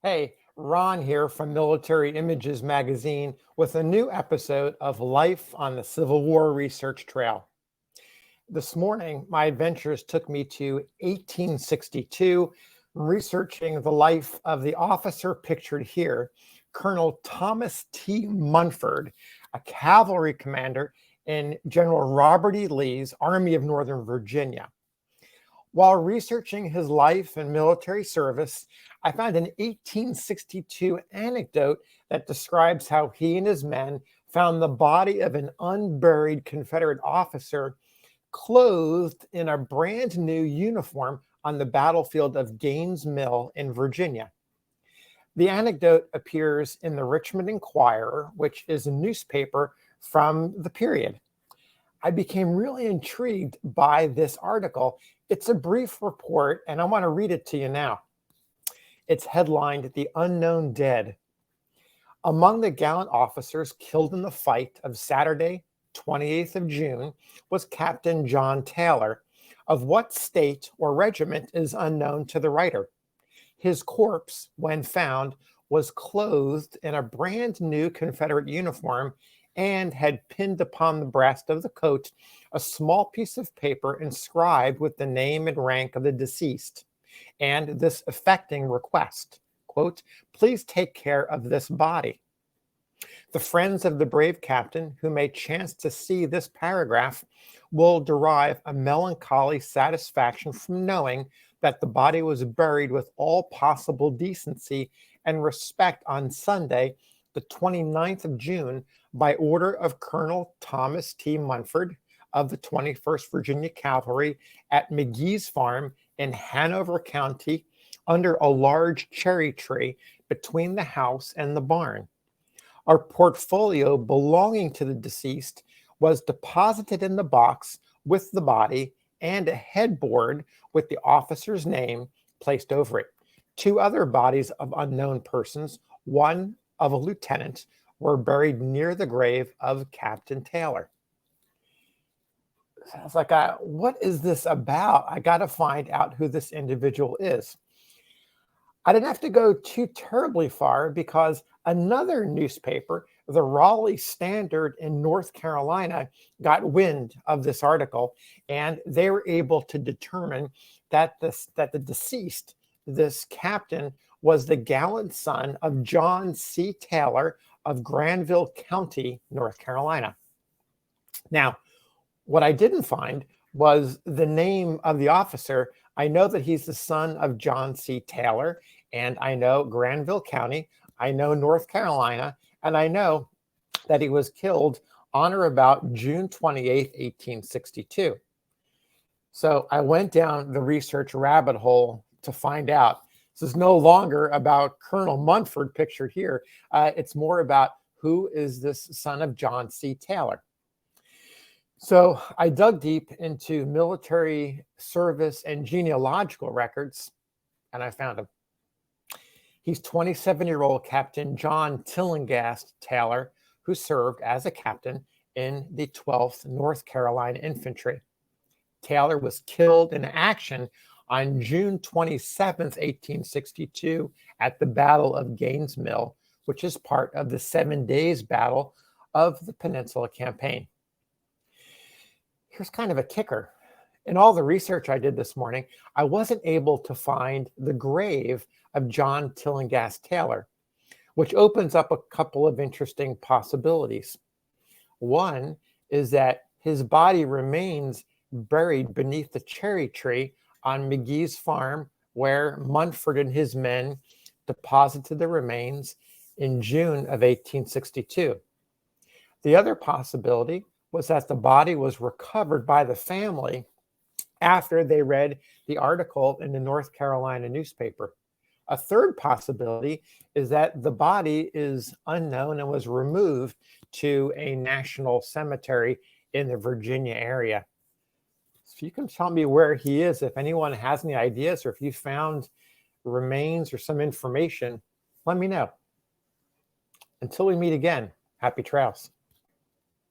Hey, Ron here from Military Images Magazine with a new episode of Life on the Civil War Research Trail. This morning, my adventures took me to 1862, researching the life of the officer pictured here, Colonel Thomas T. Munford, a cavalry commander in General Robert E. Lee's Army of Northern Virginia. While researching his life and military service, I found an 1862 anecdote that describes how he and his men found the body of an unburied Confederate officer clothed in a brand new uniform on the battlefield of Gaines' Mill in Virginia. The anecdote appears in the Richmond Enquirer, which is a newspaper from the period. I became really intrigued by this article. It's a brief report, and I want to read it to you now. It's headlined, "The Unknown Dead." Among the gallant officers killed in the fight of Saturday, 28th of June, was Captain John Taylor. Of what state or regiment is unknown to the writer. His corpse, when found, was clothed in a brand new Confederate uniform and had pinned upon the breast of the coat a small piece of paper inscribed with the name and rank of the deceased, and this affecting request, quote, "Please take care of this body." The friends of the brave captain who may chance to see this paragraph will derive a melancholy satisfaction from knowing that the body was buried with all possible decency and respect on Sunday, the 29th of June, by order of Colonel Thomas T. Munford of the 21st Virginia Cavalry at McGee's Farm in Hanover County, under a large cherry tree between the house and the barn. Our portfolio belonging to the deceased was deposited in the box with the body, and a headboard with the officer's name placed over it. Two other bodies of unknown persons, one of a lieutenant, were buried near the grave of Captain Taylor. I was like, what is this about? I got to find out who this individual is. I didn't have to go too terribly far because another newspaper, the Raleigh Standard in North Carolina, got wind of this article, and they were able to determine that the deceased, this captain, was the gallant son of John C. Taylor of Granville County, North Carolina. Now, what I didn't find was the name of the officer. I know that he's the son of John C. Taylor, and I know Granville County, I know North Carolina, and I know that he was killed on or about June 28th, 1862. So I went down the research rabbit hole to find out. This is no longer about Colonel Munford pictured here. It's more about who is this son of John C. Taylor. So I dug deep into military service and genealogical records, and I found him. He's 27-year-old Captain John Tillinghast Taylor, who served as a captain in the 12th North Carolina Infantry. Taylor was killed in action on June 27th, 1862, at the Battle of Gaines' Mill, which is part of the 7 Days Battle of the Peninsula Campaign. Here's kind of a kicker. In all the research I did this morning, I wasn't able to find the grave of John Tillinghast Taylor, which opens up a couple of interesting possibilities. One is that his body remains buried beneath the cherry tree on McGee's Farm, where Munford and his men deposited the remains in June of 1862. The other possibility was that the body was recovered by the family after they read the article in the North Carolina newspaper. A third possibility is that the body is unknown and was removed to a national cemetery in the Virginia area. So you can tell me where he is if anyone has any ideas, or if you found remains or some information, let me know. Until we meet again, happy trails.